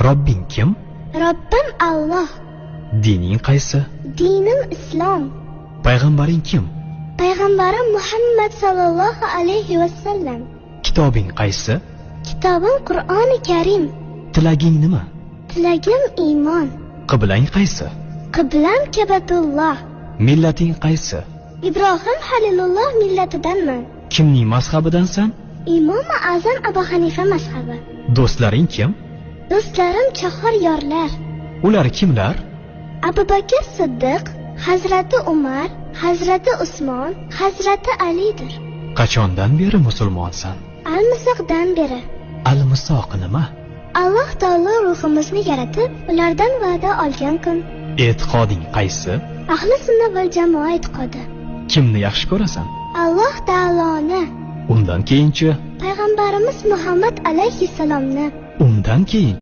Robbing kim? Robbim Alloh. Dining qaysi? Dinim Islom. Payg'ambaring kim? Payg'ambarim Muhammad sallallohu alayhi vasallam. Kitobing qaysi? Kitobim Qur'oni Karim. Tilaging nima? Tilagim iymon. Qiblang qaysi? Qiblam Kabatulloh. Millating qaysi? Ibrohim Halilulloh millatidanman. Kimning mazhabidansan? Imom Azam Abu Hanifa mazhabi. Do'stlaring kim? Do'stlarim chahor yorlar. Ular kimlar? Abu Bakr Siddiq, Hazrati Umar, Hazrati Usmon, Hazrati Alidir. Qachondan beri musulmonsan? Al-Misoqdan beri. Al-Misoq nima? Alloh taolo ruhimizni yaratib, ulardan va'da olgan kun. E'tiqoding qaysi? Ahli sunna val jamoa e'tiqodi. Kimni yaxshi ko'rasan? Alloh taoloni. Undan keyinchi? Payg'ambarimiz Muhammad alayhissalomni. Undan keyin